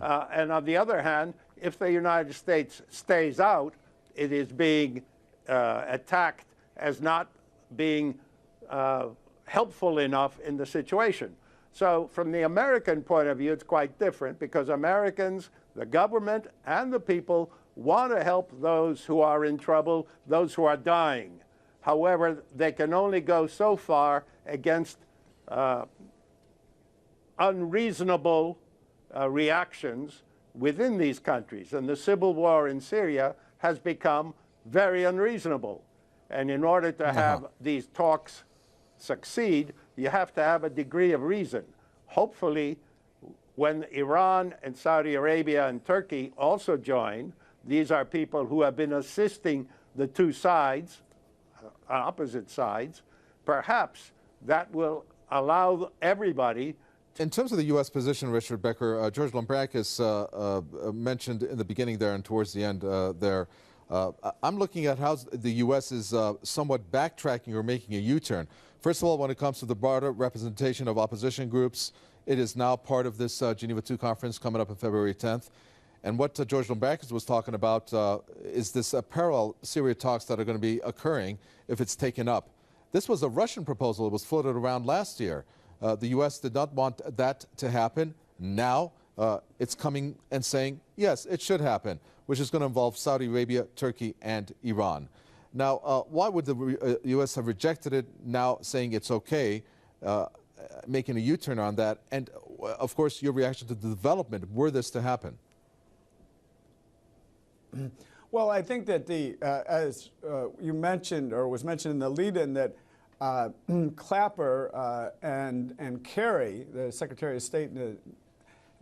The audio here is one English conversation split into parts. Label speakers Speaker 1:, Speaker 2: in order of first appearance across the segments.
Speaker 1: And on the other hand, if the United States stays out, it is being attacked as not being helpful enough in the situation. So from the American point of view, it's quite different, because Americans, the government and the people, want to help those who are in trouble, those who are dying. However, they can only go so far against unreasonable reactions within these countries. And the civil war in Syria has become very unreasonable. And in order to have these talks succeed, you have to have a degree of reason. Hopefully, when Iran and Saudi Arabia and Turkey also join, these are people who have been assisting the two sides, opposite sides, perhaps that will allow everybody.
Speaker 2: In terms of the U.S. position, Richard Becker, George Lambrakis mentioned in the beginning there and towards the end there, I'm looking at how the U.S. is somewhat backtracking or making a U-turn. First of all, when it comes to the broader representation of opposition groups, it is now part of this Geneva II conference coming up on February 10th. And what George Lambrakis was talking about is this parallel Syria talks that are going to be occurring if it's taken up. This was a Russian proposal that was floated around last year. The U.S. did not want that to happen. Now it's coming and saying, yes, it should happen, which is going to involve Saudi Arabia, Turkey, and Iran. Now, why would the U.S. have rejected it, now saying it's okay, making a U-turn on that? And, of course, your reaction to the development, were this to happen?
Speaker 3: Well, I think that as you mentioned, or was mentioned in the lead-in, that Clapper and Kerry, the Secretary of State,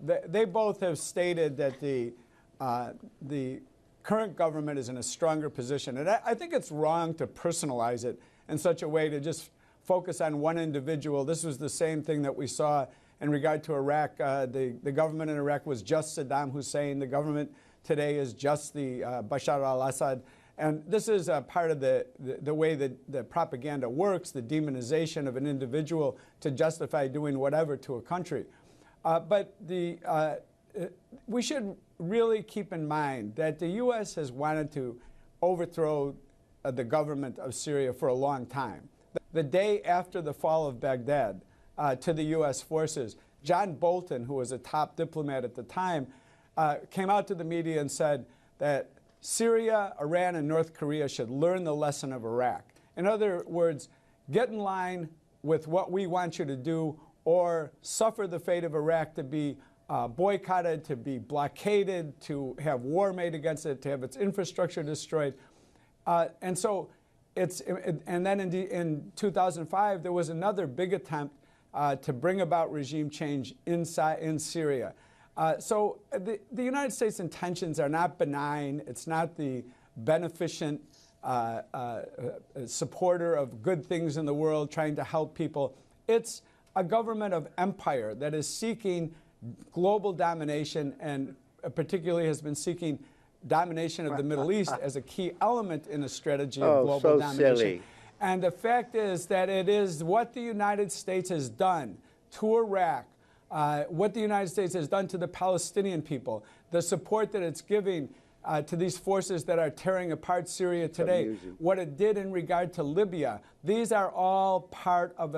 Speaker 3: they both have stated that the current government is in a stronger position. And I think it's wrong to personalize it in such a way to just focus on one individual. This was the same thing that we saw in regard to Iraq. The government in Iraq was just Saddam Hussein. The government today is just the Bashar al-Assad. And this is a part of the way that the propaganda works, the demonization of an individual to justify doing whatever to a country. But we should really keep in mind that the U.S. has wanted to overthrow the government of Syria for a long time. The day after the fall of Baghdad to the U.S. forces, John Bolton, who was a top diplomat at the time, came out to the media and said that Syria, Iran, and North Korea should learn the lesson of Iraq. In other words, get in line with what we want you to do, or suffer the fate of Iraq, to be boycotted, to be blockaded, to have war made against it, to have its infrastructure destroyed. And then in 2005, there was another big attempt to bring about regime change in Syria. So the United States' intentions are not benign. It's not the beneficent supporter of good things in the world, trying to help people. It's a government of empire that is seeking global domination, and particularly has been seeking domination of the Middle East as a key element in a strategy of global domination. Silly. And the fact is that it is what the United States has done to Iraq, what the United States has done to the Palestinian people, the support that it's giving to these forces that are tearing apart Syria today, what it did in regard to Libya. These are all part of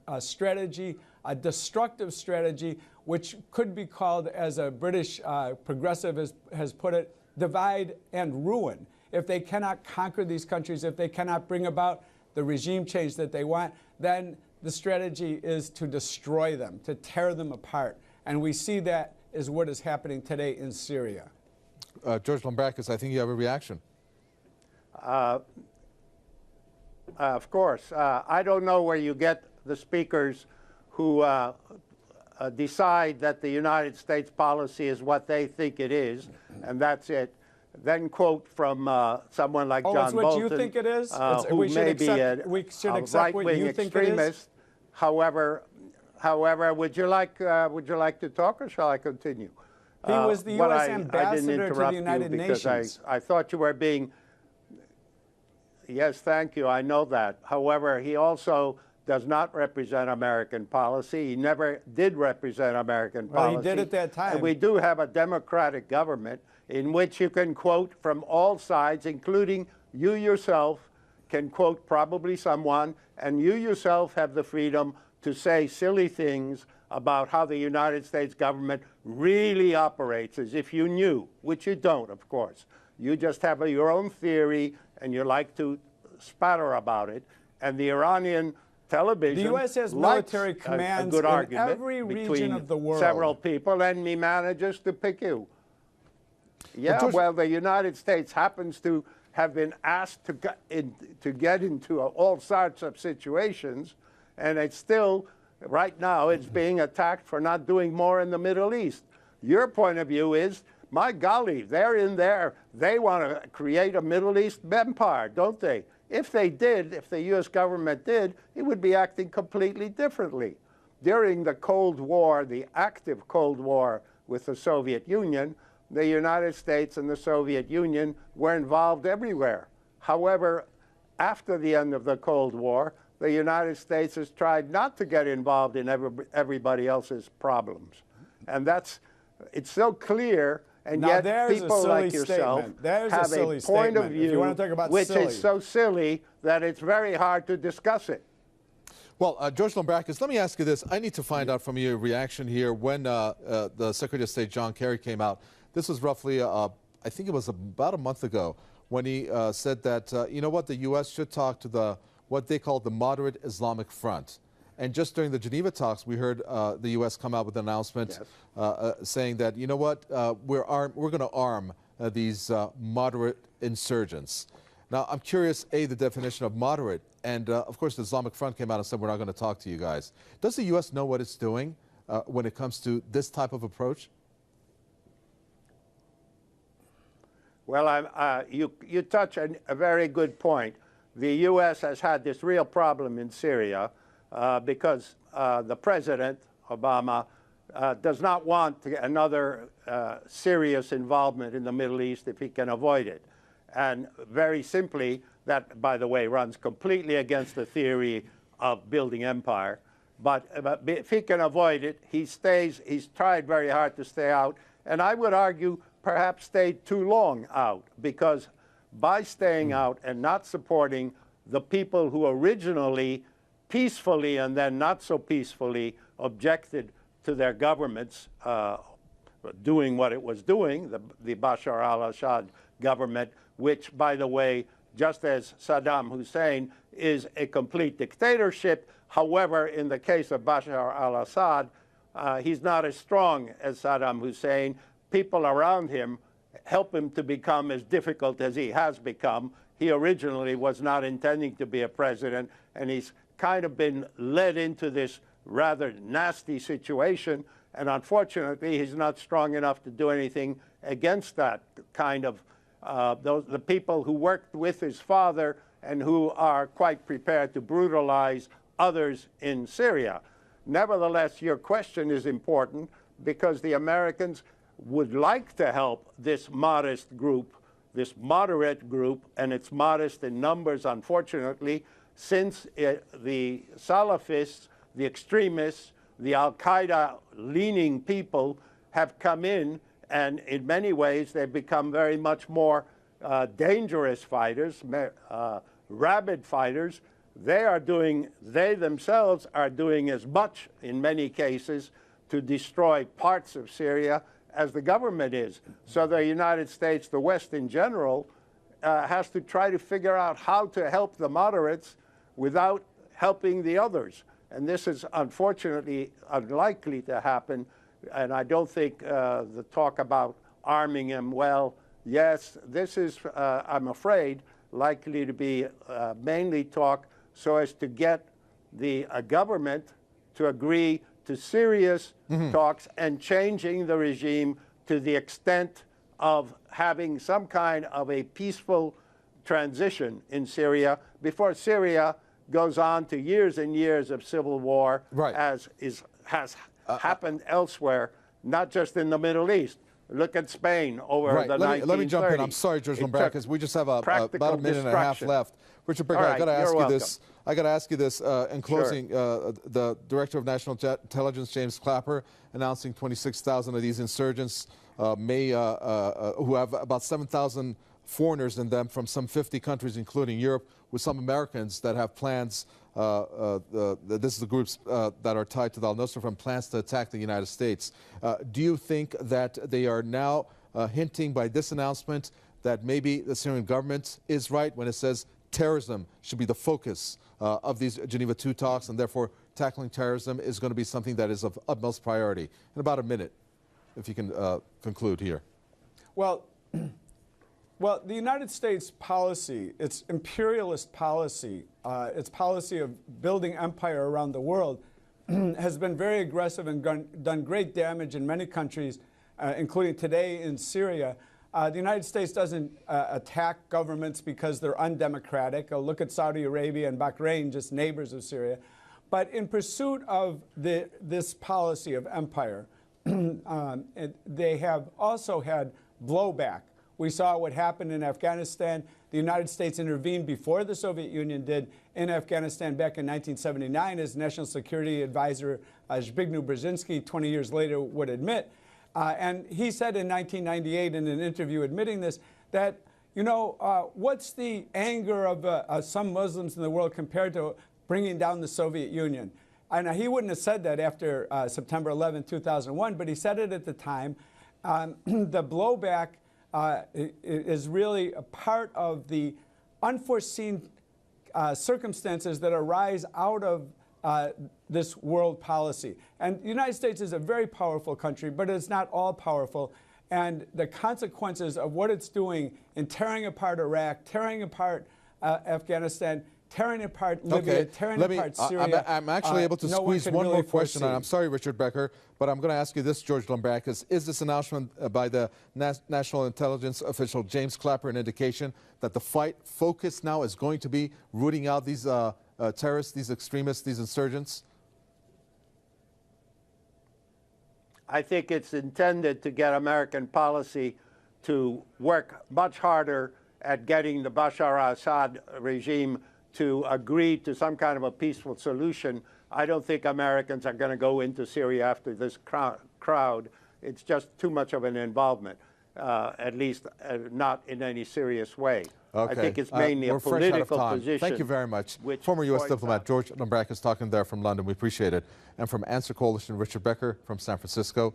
Speaker 3: a strategy, a destructive strategy, which could be called, as a British progressive has put it, divide and ruin. If they cannot conquer these countries, if they cannot bring about the regime change that they want, then the strategy is to destroy them, to tear them apart. And we see that is what is happening today in Syria.
Speaker 2: George Lambrakis, I think you have a reaction.
Speaker 1: Of course. I don't know where you get the speakers who decide that the United States policy is what they think it is, and that's it. Then quote from someone like John Bolton,
Speaker 3: what you think it is?
Speaker 1: who may be a right-wing extremist. However, would you like to talk, or shall I continue?
Speaker 3: He was the U.S. ambassador to the United Nations.
Speaker 1: I thought you were being. Yes, thank you. I know that. However, he also does not represent American policy. He never did represent American policy.
Speaker 3: Well, he did at that time.
Speaker 1: And we do have a democratic government in which you can quote from all sides, including you yourself can quote probably someone, and you yourself have the freedom to say silly things about how the United States government really operates, as if you knew, which you don't, of course. You just have your own theory, and you like to spatter about it. And the Iranian television,
Speaker 3: the U.S. has military commands
Speaker 1: a good
Speaker 3: in
Speaker 1: argument
Speaker 3: every region
Speaker 1: between
Speaker 3: of the world.
Speaker 1: Several people, and he manages to pick you. Yeah, well, the United States happens to have been asked to get into all sorts of situations, and it's still, right now, it's being attacked for not doing more in the Middle East. Your point of view is, my golly, they're in there. They want to create a Middle East empire, don't they? If they did, if the U.S. government did, it would be acting completely differently. During the Cold War, the active Cold War with the Soviet Union, the United States and the Soviet Union were involved everywhere. However, after the end of the Cold War, the United States has tried not to get involved in everybody else's problems. And it's so clear, and
Speaker 3: now,
Speaker 1: yet people like yourself have a point of view which is so silly that it's very hard to discuss it.
Speaker 2: Well, George Lambrakis, let me ask you this. I need to find out from your reaction here when the Secretary of State John Kerry came out. This was roughly, I think it was about a month ago, when he said that, you know what, the U.S. should talk to what they call the Moderate Islamic Front. And just during the Geneva talks, we heard the U.S. come out with an announcement saying that, you know what, we're going to arm these moderate insurgents. Now, I'm curious, A, the definition of moderate, and of course the Islamic Front came out and said we're not going to talk to you guys. Does the U.S. know what it's doing when it comes to this type of approach?
Speaker 1: Well, you touch on a very good point. The U.S. has had this real problem in Syria because the President, Obama, does not want another serious involvement in the Middle East if he can avoid it. And very simply, that, by the way, runs completely against the theory of building empire. But if he can avoid it, he stays. He's tried very hard to stay out. And I would argue perhaps stayed too long out, because by staying out and not supporting the people who originally peacefully and then not so peacefully objected to their governments doing what it was doing, the Bashar al-Assad government, which, by the way, just as Saddam Hussein is a complete dictatorship. However, in the case of Bashar al-Assad, he's not as strong as Saddam Hussein. People around him help him to become as difficult as he has become. He originally was not intending to be a president, and he's kind of been led into this rather nasty situation. And unfortunately, he's not strong enough to do anything against that kind of the people who worked with his father and who are quite prepared to brutalize others in Syria. Nevertheless, your question is important because the Americans would like to help this modest group, this moderate group, and it's modest in numbers, unfortunately, since the Salafists, the extremists, the al-Qaeda-leaning people have come in, and in many ways they've become very much more dangerous fighters, rabid fighters. They themselves are doing as much, in many cases, to destroy parts of Syria as the government is. So the United States, the West in general, has to try to figure out how to help the moderates without helping the others. And this is unfortunately unlikely to happen. And I don't think the talk about arming him, well, yes, this is, I'm afraid, likely to be mainly talk so as to get the government to agree to serious talks and changing the regime to the extent of having some kind of a peaceful transition in Syria before Syria goes on to years and years of civil war, as has happened elsewhere, not just in the Middle East. Look at Spain over the 1930s.
Speaker 2: Let me jump in. I'm sorry, George Lambrakis. We just have about a minute and a half left. Richard Becker, I've got to ask you this. I got to ask you this in closing.
Speaker 1: Sure.
Speaker 2: The Director of National Intelligence, James Clapper, announcing 26,000 of these insurgents who have about 7,000 foreigners in them from some 50 countries, including Europe, with some Americans that have plans. This is the groups that are tied to the al-Nusra from plans to attack the United States. Do you think that they are now hinting by this announcement that maybe the Syrian government is right when it says terrorism should be the focus of these Geneva II talks, and therefore tackling terrorism is going to be something that is of utmost priority? In about a minute, if you can conclude here.
Speaker 3: Well, the United States policy, its imperialist policy, its policy of building empire around the world has been very aggressive and done great damage in many countries, including today in Syria. The United States doesn't attack governments because they're undemocratic. Look at Saudi Arabia and Bahrain, just neighbors of Syria. But in pursuit of this policy of empire, they have also had blowback. We saw what happened in Afghanistan. The United States intervened before the Soviet Union did in Afghanistan back in 1979, as National Security Advisor Zbigniew Brzezinski 20 years later would admit. And he said in 1998 in an interview admitting this, that, you know, what's the anger of some Muslims in the world compared to bringing down the Soviet Union? And he wouldn't have said that after September 11, 2001, but he said it at the time. The blowback is really a part of the unforeseen circumstances that arise out of this world policy. And the United States is a very powerful country, but it's not all powerful. And the consequences of what it's doing in tearing apart Iraq, tearing apart Afghanistan, tearing apart Libya, tearing apart Syria.
Speaker 2: I'm actually able to squeeze one more question. I'm sorry, Richard Becker, but I'm going to ask you this, George Lambrakis. Is this announcement by the National Intelligence official James Clapper an indication that the fight focus now is going to be rooting out these terrorists, these extremists, these insurgents?
Speaker 1: I think it's intended to get American policy to work much harder at getting the Bashar al-Assad regime to agree to some kind of a peaceful solution. I don't think Americans are going to go into Syria after this crowd. It's just too much of an involvement, at least not in any serious way.
Speaker 2: Okay.
Speaker 1: I think it's mainly a political position.
Speaker 2: Thank you very much. Former U.S. diplomat George Lambrakis talking there from London. We appreciate it. And from Answer Coalition, Richard Becker from San Francisco.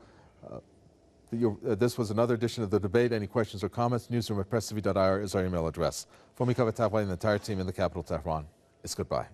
Speaker 2: This was another edition of The Debate. Any questions or comments, newsroom@presstv.ir is our email address. For me, and the entire team in the capital, Tehran, it's goodbye.